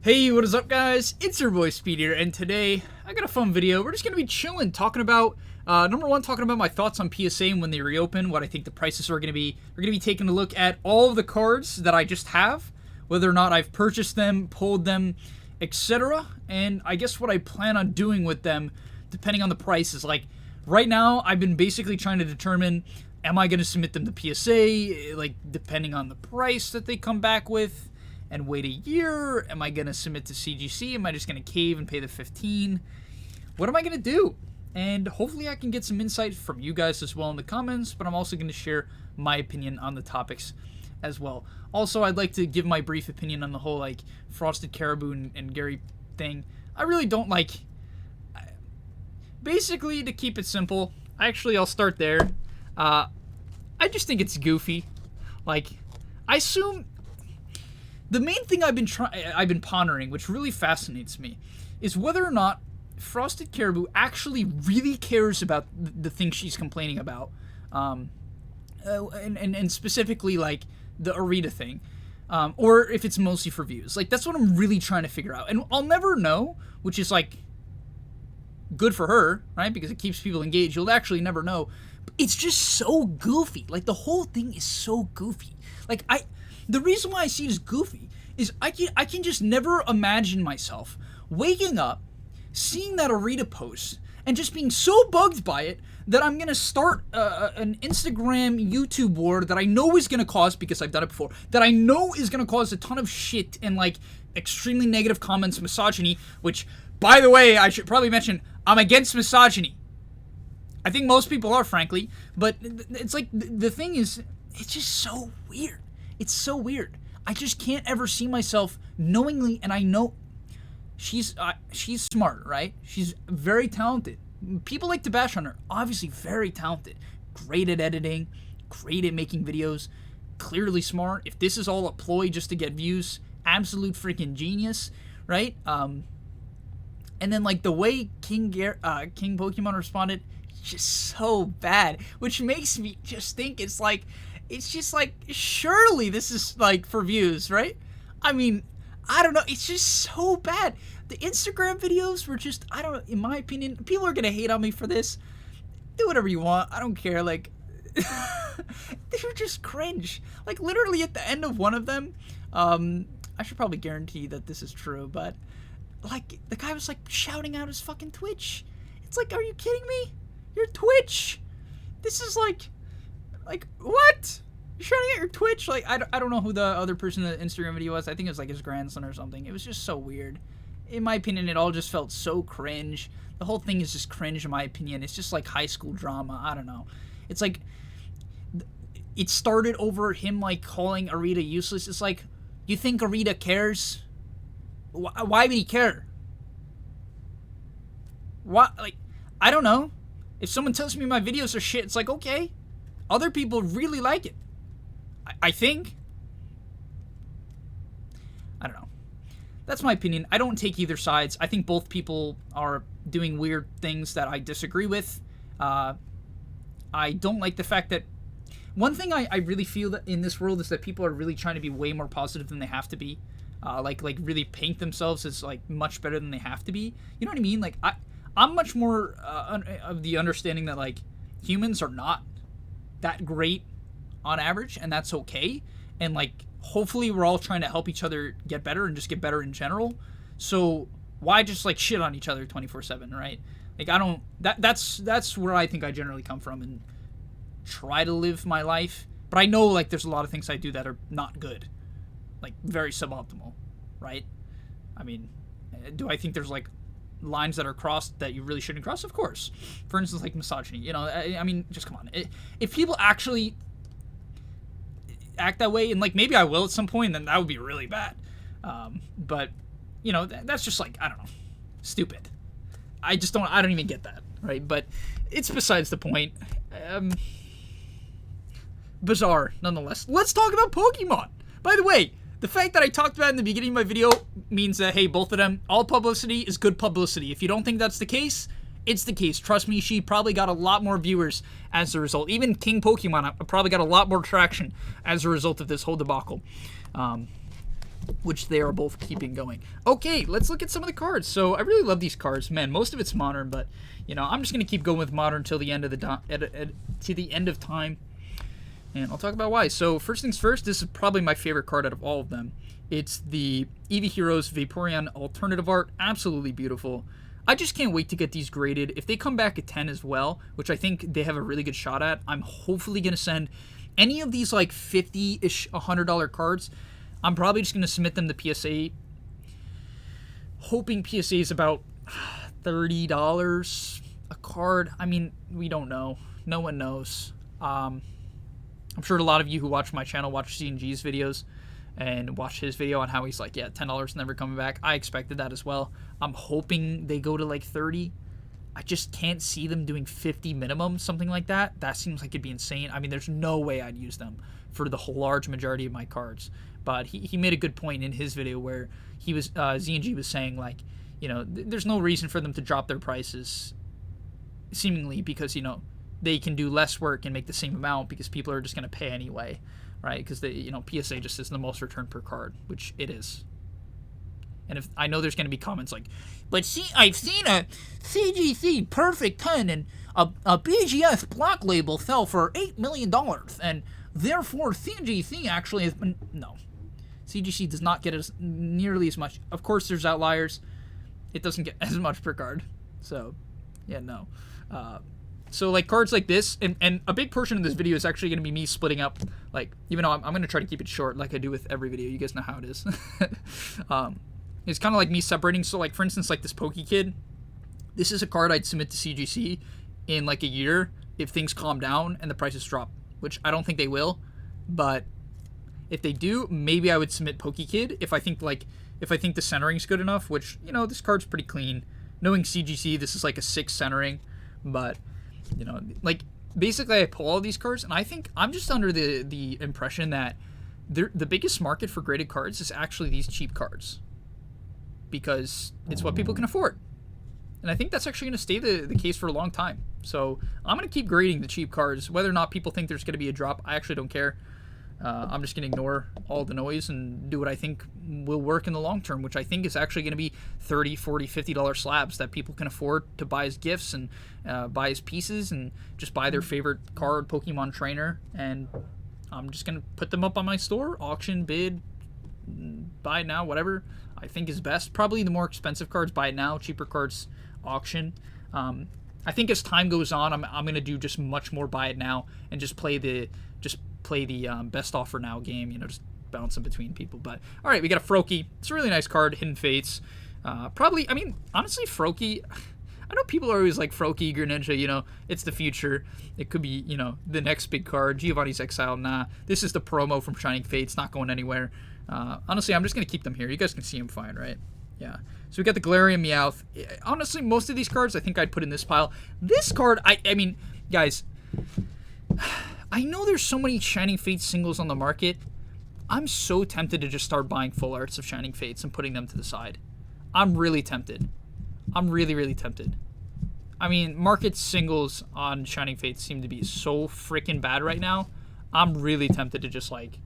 Hey, what is up, guys? It's your boy Speed here, and today I got a fun video. We're just gonna be chilling, talking about number one, talking about my thoughts on PSA and when they reopen, what I think the prices are gonna be. We're gonna be taking a look at all of the cards that I just have, whether or not I've purchased them, pulled them, etc. And I guess what I plan on doing with them, depending on the prices. Like right now, I've been basically trying to determine, am I gonna submit them to PSA? Like depending on the price that they come back with. And wait a year? Am I going to submit to CGC? Am I just going to cave and pay the 15? What am I going to do? And hopefully I can get some insight from you guys as well in the comments, but I'm also going to share my opinion on the topics as well. Also, I'd like to give my brief opinion on the whole like Frosted Caribou and Gary thing. I really don't like... Basically, to keep it simple, I'll start there. I just think it's goofy. Like, I assume... The main thing I've been pondering, which really fascinates me, is whether or not Frosted Caribou actually really cares about the thing she's complaining about, and specifically like the Arita thing, or if it's mostly for views. Like that's what I'm really trying to figure out, and I'll never know, which is like good for her, right? Because it keeps people engaged. You'll actually never know. But it's just so goofy. Like the whole thing is so goofy. Like The reason why I see it as goofy is I can just never imagine myself waking up, seeing that Arita post, and just being so bugged by it that I'm going to start an Instagram YouTube war that I know is going to cause, because I've done it before, that I know is going to cause a ton of shit and like extremely negative comments, misogyny, which, by the way, I should probably mention, I'm against misogyny. I think most people are, frankly, but it's like, the thing is, it's just so weird. It's so weird. I just can't ever see myself knowingly, and I know she's smart, right? She's very talented. People like to bash on her. Obviously very talented. Great at editing. Great at making videos. Clearly smart. If this is all a ploy just to get views, absolute freaking genius, right? And then like the way King Pokemon responded, just so bad, which makes me just think it's just like, surely this is like for views, right? I mean, I don't know. It's just so bad. The Instagram videos were just, I don't know, in my opinion, people are going to hate on me for this. Do whatever you want. I don't care. Like, they were just cringe. Like, literally at the end of one of them, I should probably guarantee that this is true, but like, the guy was like shouting out his fucking Twitch. It's like, are you kidding me? Your Twitch. This is like, what? You're shouting at your Twitch? Like, I don't know who the other person in the Instagram video was. I think it was like his grandson or something. It was just so weird. In my opinion, it all just felt so cringe. The whole thing is just cringe, in my opinion. It's just like high school drama. I don't know. It's like, it started over him like calling Arita useless. It's like, you think Arita cares? Why would he care? What? Like, I don't know. If someone tells me my videos are shit, it's like, okay. Other people really like it. I think. I don't know. That's my opinion. I don't take either sides. I think both people are doing weird things that I disagree with. I don't like the fact that... One thing I really feel that in this world is that people are really trying to be way more positive than they have to be. Like really paint themselves as like much better than they have to be. You know what I mean? Like I'm much more of the understanding that like humans are not that great on average, and that's okay, and like hopefully we're all trying to help each other get better and just get better in general. So why just like shit on each other 24/7, right? Like I don't, that's where I think I generally come from and try to live my life. But I know like there's a lot of things I do that are not good, like very suboptimal, right? I mean, do I think there's like lines that are crossed that you really shouldn't cross? Of course. For instance, like misogyny. You know, I mean, just come on. If people actually act that way, and like maybe I will at some point, then that would be really bad. But you know, that's just like, I don't know, stupid. I don't even get that, right? But it's besides the point. Bizarre, nonetheless. Let's talk about Pokemon. By the way, the fact that I talked about in the beginning of my video means that, hey, both of them, all publicity is good publicity. If you don't think that's the case, it's the case. Trust me, she probably got a lot more viewers as a result. Even King Pokemon probably got a lot more traction as a result of this whole debacle. which they are both keeping going. Okay, let's look at some of the cards. So I really love these cards, man. Most of it's modern, but you know, I'm just gonna keep going with modern till the end of to the end of time, and I'll talk about why. So first things first, this is probably my favorite card out of all of them. It's the Eevee Heroes Vaporeon Alternative Art. Absolutely beautiful. I just can't wait to get these graded. If they come back at 10 as well, which I think they have a really good shot at, I'm hopefully gonna send any of these like 50-ish, $100 cards. I'm probably just going to submit them to PSA, hoping PSA is about $30 a card. I mean, we don't know. No one knows. I'm sure a lot of you who watch my channel watch CNG's videos and watch his video on how he's like, yeah, $10 never coming back. I expected that as well. I'm hoping they go to like 30. I just can't see them doing 50 minimum, something like that. That seems like it'd be insane. I mean, there's no way I'd use them for the large majority of my cards. But he made a good point in his video where he was ZNG was saying, like, you know, there's no reason for them to drop their prices, seemingly, because, you know, they can do less work and make the same amount because people are just going to pay anyway, right? Because they, you know, PSA just is the most return per card, which it is. And if I know there's going to be comments like, but see, I've seen a CGC Perfect 10 and a BGS block label sell for $8 million, and therefore CGC actually has been... No. CGC does not get as nearly as much. Of course, there's outliers. It doesn't get as much per card. So, yeah, no. So, like, cards like this, and a big portion of this video is actually going to be me splitting up, like, even though I'm going to try to keep it short like I do with every video. You guys know how it is. It's kind of like me separating. So, like, for instance, like this Pokekid, this is a card I'd submit to CGC in, like, a year if things calm down and the prices drop, which I don't think they will, but if they do, maybe I would submit Pokekid if I think the centering's good enough, which, you know, this card's pretty clean. Knowing CGC, this is like a 6 centering, but, you know, like, basically I pull all these cards, and I think I'm just under the impression that the biggest market for graded cards is actually these cheap cards, because it's what people can afford. And I think that's actually going to stay the case for a long time. So I'm going to keep grading the cheap cards. Whether or not people think there's going to be a drop, I actually don't care. I'm just going to ignore all the noise and do what I think will work in the long term, which I think is actually going to be $30, $40, $50 slabs that people can afford to buy as gifts and buy as pieces and just buy their favorite card, Pokemon trainer. And I'm just going to put them up on my store, auction, bid, buy it now, whatever I think is best. Probably the more expensive cards, buy it now. Cheaper cards, auction. I think as time goes on, I'm going to do just much more buy it now and just play the best offer now game, you know, just bouncing between people. But all right, we got a Froakie. It's a really nice card, Hidden Fates. Probably, I mean, honestly, Froakie, I know people are always like Froakie, Greninja, you know, it's the future. It could be, you know, the next big card. Giovanni's Exile, nah. This is the promo from Shining Fates, not going anywhere. Honestly, I'm just going to keep them here. You guys can see them fine, right? Yeah. So we got the Galarian Meowth. Honestly, most of these cards I think I'd put in this pile. This card, I mean, guys, I know there's so many Shining Fates singles on the market. I'm so tempted to just start buying full arts of Shining Fates and putting them to the side. I'm really tempted. I'm really, really tempted. I mean, market singles on Shining Fates seem to be so freaking bad right now. I'm really tempted to just, like,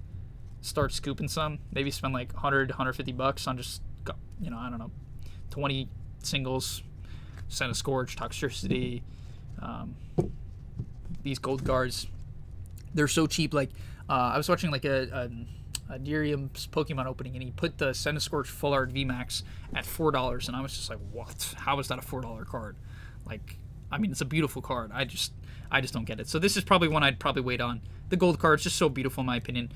start scooping some. Maybe spend, like, 100, 150 bucks on just, you know, I don't know, 20 singles, Senna Scourge, Toxtricity, these gold guards. They're so cheap. Like, I was watching, like, a Dirium's Pokemon opening, and he put the Senna Scourge Full Art VMAX at $4, and I was just like, what? How is that a $4 card? Like, I mean, it's a beautiful card. I just don't get it. So this is probably one I'd probably wait on. The gold card's just so beautiful, in my opinion.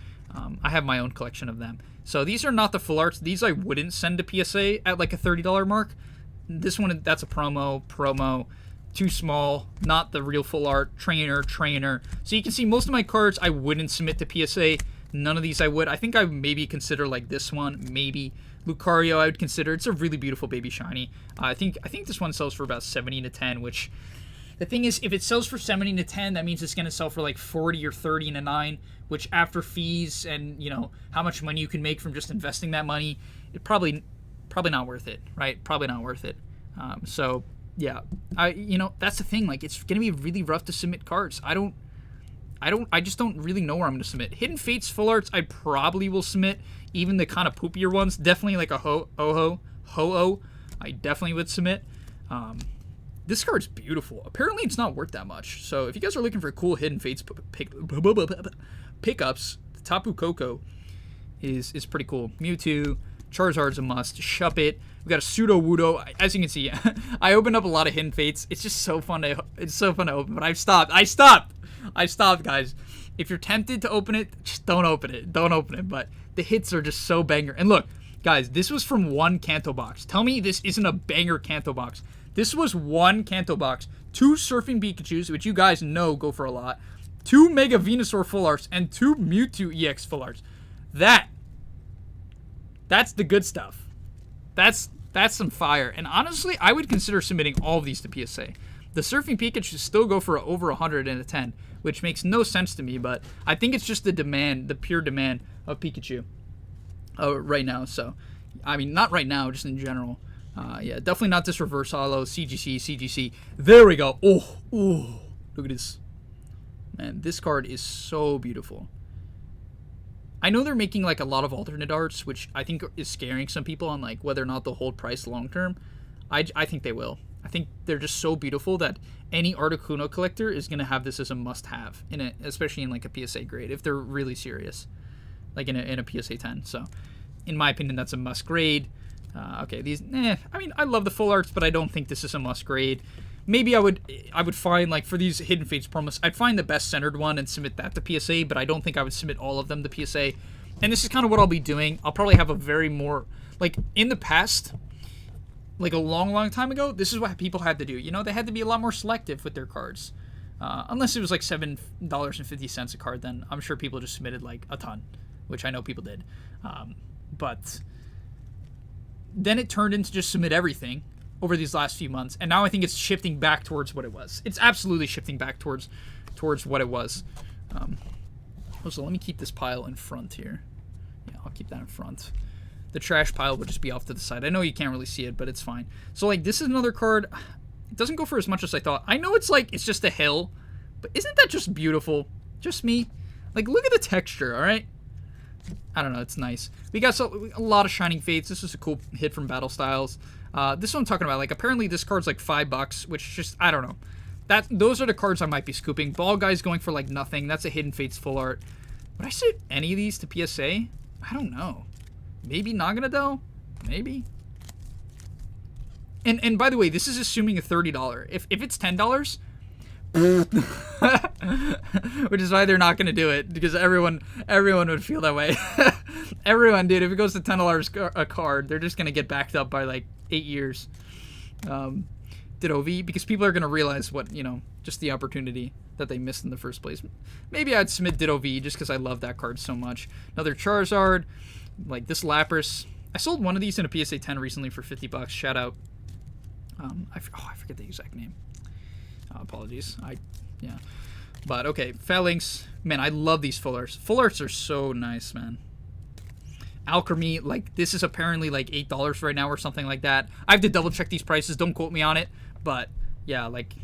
I have my own collection of them. So these are not the full arts. These I wouldn't send to PSA at like a $30 mark. This one, that's a promo, too small, not the real full art, trainer. So you can see most of my cards I wouldn't submit to PSA. None of these I would. I think I would maybe consider like this one, maybe. Lucario I would consider. It's a really beautiful baby shiny. I think this one sells for about 70 to 10, which the thing is, if it sells for 70 to 10, that means it's going to sell for like 40 or 30 and a 9, which after fees and, you know, how much money you can make from just investing that money, it probably not worth it, right? Probably not worth it. So yeah, you know, that's the thing. Like, it's going to be really rough to submit cards. I just don't really know where I'm going to submit. Hidden Fates full arts, I probably will submit. Even the kind of poopier ones, definitely like a Ho-Oh, I definitely would submit. This card's beautiful. Apparently, it's not worth that much. So if you guys are looking for cool Hidden Fates pickups, Tapu Koko is pretty cool. Mewtwo, Charizard's a must. Shuppet. We got a Pseudo Wudo. As you can see, I opened up a lot of Hidden Fates. It's just so fun to open, but I've stopped. I stopped, guys. If you're tempted to open it, just don't open it. Don't open it. But the hits are just so banger. And look, guys, this was from one Kanto box. Tell me this isn't a banger Kanto box. This was one Kanto box. 2 Surfing Pikachus, which you guys know go for a lot. 2 Mega Venusaur full arts and 2 Mewtwo EX full arts. That's the good stuff. That's some fire. And honestly, I would consider submitting all of these to PSA. The Surfing Pikachu still go for over 100 and a 10, which makes no sense to me, but I think it's just the demand, the pure demand of Pikachu right now. So, I mean, not right now, just in general. Yeah, definitely not this reverse holo, CGC. There we go. Oh, look at this. Man, this card is so beautiful. I know they're making like a lot of alternate arts, which I think is scaring some people on like whether or not they'll hold price long term. I think they will. I think they're just so beautiful that any Articuno collector is going to have this as a must-have, especially in like a PSA grade, if they're really serious, like in a PSA 10. So, in my opinion, that's a must grade. Okay, these, I mean, I love the full arts, but I don't think this is a must grade. Maybe I would find, like, for these Hidden Fates promos, I'd find the best centered one and submit that to PSA, but I don't think I would submit all of them to PSA. And this is kind of what I'll be doing. I'll probably have a very more, like, in the past, like a long time ago, this is what people had to do. You know, they had to be a lot more selective with their cards. Unless it was like $7.50 a card, then I'm sure people just submitted like a ton, which I know people did. But then it turned into just submit everything over these last few months, and now I think it's shifting back towards what it was. It's absolutely shifting back towards what it was. So let me keep this pile in front here. Yeah, I'll keep that in front. The trash pile will just be off to the side. I know you can't really see it, but it's fine. So, like, this is another card. It doesn't go for as much as I thought. I know it's, like, it's just a hill, but isn't that just beautiful? Just me? Like, look at the texture, all right? I don't know. It's nice. We got a lot of Shining Fates. This was a cool hit from Battle Styles. This one I'm talking about, like, apparently this card's, like, $5, which just, I don't know. Those are the cards I might be scooping. Ball Guy's going for, like, nothing. That's a Hidden Fates full art. Would I set any of these to PSA? I don't know. Maybe Naganadel? Maybe. And by the way, this is assuming a $30. If it's $10, which is why they're not going to do it, because everyone would feel that way. Everyone, dude, if it goes to $10 a card, they're just going to get backed up by like 8 years. Ditto V, because people are going to realize what, you know, just the opportunity that they missed in the first place. Maybe I'd submit Ditto V just because I love that card so much. Another Charizard. Like this Lapras. I sold one of these in a PSA 10 recently for $50. Shout out. I forget the exact name. Apologies. Yeah. But okay, Phalanx. Man, I love these full arts. Full arts are so nice, man. Alchemy, like this is apparently like $8 right now or something like that. I have to double check these prices. Don't quote me on it. But yeah, like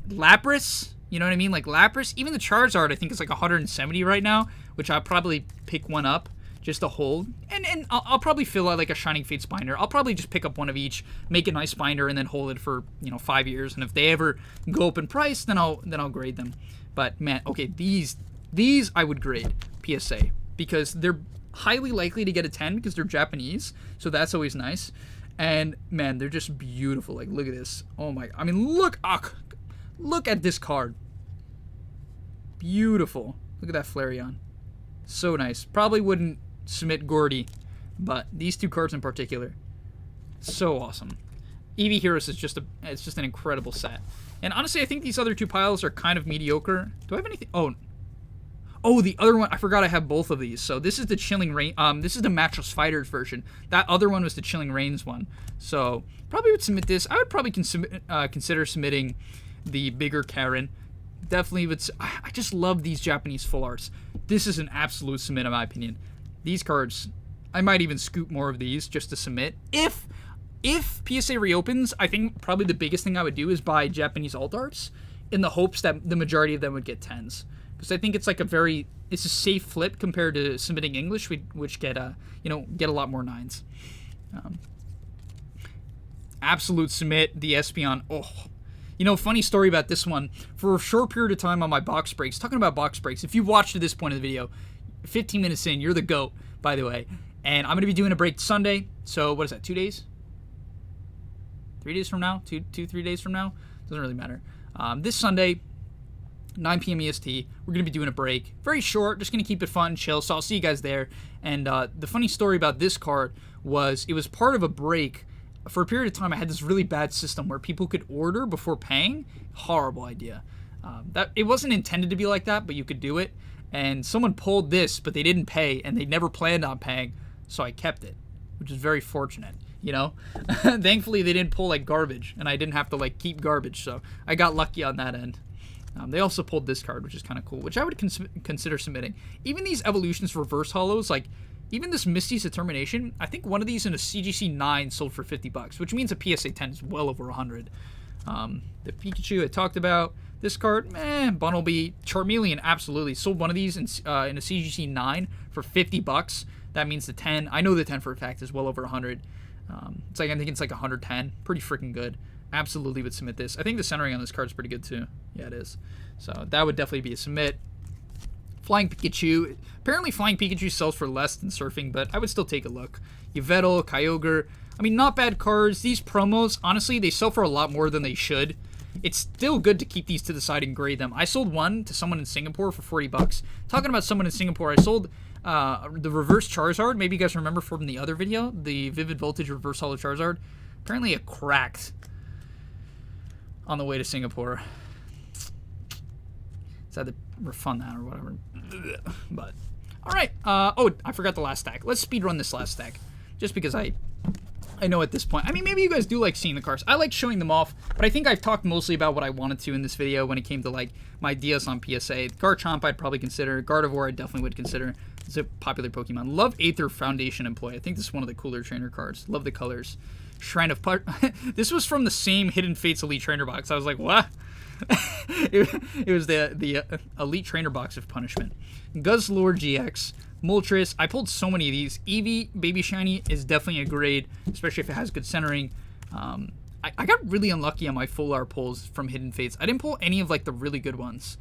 Lapras. You know what I mean? Like Lapras. Even the Charizard, I think is like 170 right now, which I'll probably pick one up. Just to hold, and I'll probably fill out like a Shining Fates binder. I'll probably just pick up one of each, make a nice binder, and then hold it for 5 years. And if they ever go up in price, then I'll grade them. But man, okay, these I would grade PSA because they're highly likely to get a 10 because they're Japanese, so that's always nice. And man, they're just beautiful. Like look at this. Oh my! I mean, look at this card. Beautiful. Look at that Flareon. So nice. Probably wouldn't submit Gordy, but these two cards in particular, so awesome. Eevee Heroes is just an incredible set. And honestly, I think these other two piles are kind of mediocre. Do I have anything? Oh, the other one, I forgot I have both of these. So this is the Chilling Rain. This is the Matchless Fighters version. That other one was the Chilling Rains one. So probably would submit this. I would probably consider submitting the bigger Karen. Definitely would. I just love these Japanese full arts. This is an absolute submit in my opinion. These cards, I might even scoop more of these just to submit. If PSA reopens, I think probably the biggest thing I would do is buy Japanese alt arts in the hopes that the majority of them would get 10s. because I think it's like it's a safe flip compared to submitting English, which get get a lot more 9s. Absolute submit the Espeon. Oh, funny story about this one. For a short period of time on my box breaks, talking about box breaks, if you've watched to this point of the video, 15 minutes in, you're the GOAT, by the way. And I'm going to be doing a break Sunday. So what is that, 2 days? 3 days from now? 3 days from now? Doesn't really matter. This Sunday, 9 p.m. EST, we're going to be doing a break. Very short, just going to keep it fun and chill. So I'll see you guys there. And the funny story about this card was it was part of a break. For a period of time, I had this really bad system where people could order before paying. Horrible idea. That it wasn't intended to be like that, but you could do it. And someone pulled this, but they didn't pay, and they never planned on paying, so I kept it, which is very fortunate, Thankfully, they didn't pull, like, garbage, and I didn't have to, like, keep garbage, so I got lucky on that end. They also pulled this card, which is kind of cool, which I would consider submitting. Even these Evolutions reverse holos, like, even this Misty's Determination, I think one of these in a CGC 9 sold for $50, which means a PSA 10 is well over 100. The Pikachu I talked about. This card, Bunnelby, Charmeleon, absolutely. Sold one of these in a CGC 9 for $50. That means the 10. I know the 10 for a fact is well over 100. I think it's like 110. Pretty freaking good. Absolutely would submit this. I think the centering on this card is pretty good too. Yeah, it is. So that would definitely be a submit. Flying Pikachu. Apparently Flying Pikachu sells for less than Surfing, but I would still take a look. Yveltal, Kyogre. I mean, not bad cards. These promos, honestly, they sell for a lot more than they should. It's still good to keep these to the side and grade them. I sold one to someone in Singapore for $40. Talking about someone in Singapore, I sold the reverse Charizard. Maybe you guys remember from the other video, the Vivid Voltage reverse holo Charizard. Apparently it cracked on the way to Singapore. So I had to refund that or whatever. But, alright. I forgot the last stack. Let's speedrun this last stack. Just because I know at this point. I mean, maybe you guys do like seeing the cards. I like showing them off, but I think I've talked mostly about what I wanted to in this video when it came to, like, my ideas on PSA. Garchomp I'd probably consider. Gardevoir I definitely would consider. It's a popular Pokemon. Love Aether Foundation Employee. I think this is one of the cooler trainer cards. Love the colors. Shrine of This was from the same Hidden Fates Elite Trainer box. I was like, what? it was the Elite Trainer box of Punishment. Guzzlord GX. Moltres. I pulled so many of these. Eevee Baby Shiny is definitely a grade, especially if it has good centering. I got really unlucky on my full art pulls from Hidden Fates. I didn't pull any of, like, the really good ones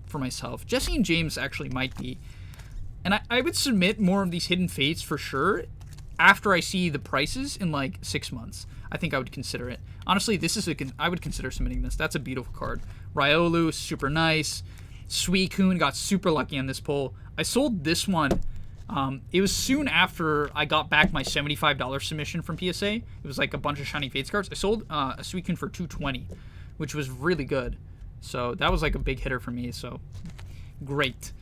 for myself. Jesse and James actually might be. And I would submit more of these Hidden Fates for sure after I see the prices in, like, 6 months. I think I would consider it. Honestly, this is I would consider submitting this. That's a beautiful card. Riolu, super nice. Suicune got super lucky on this pull. I sold this one. It was soon after I got back my $75 submission from PSA. It was like a bunch of Shining Fates cards. I sold a Suicune for $220, which was really good. So that was like a big hitter for me. So great.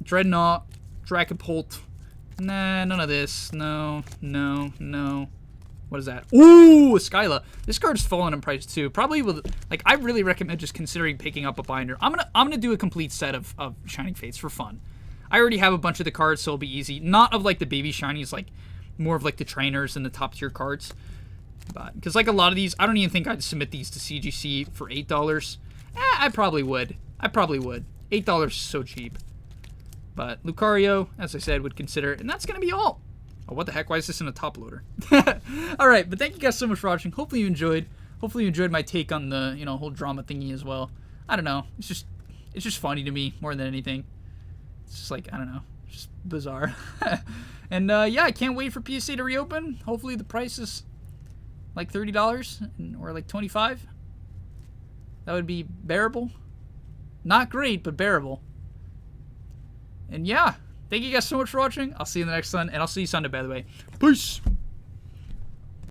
Dreadnought, Dracopult. Nah, none of this. No. What is that? Ooh, Skyla. This card's fallen in price too. Probably will, like, I really recommend just considering picking up a binder. I'm gonna do a complete set of Shining Fates for fun. I already have a bunch of the cards, so it'll be easy. Not of, like, the baby shinies, like more of, like, the trainers and the top tier cards. But because, like, a lot of these, I don't even think I'd submit these to CGC for $8. I probably would. $8 is so cheap. But Lucario, as I said, would consider it, and that's gonna be all. Oh, what the heck? Why is this in a top loader? Alright, but thank you guys so much for watching. Hopefully you enjoyed. Hopefully you enjoyed my take on the, whole drama thingy as well. I don't know. It's just funny to me more than anything. It's just like, I don't know. Just bizarre. And yeah, I can't wait for PSA to reopen. Hopefully the price is like $30 or like $25. That would be bearable. Not great, but bearable. And yeah. Thank you guys so much for watching. I'll see you in the next one, and I'll see you Sunday, by the way. Peace!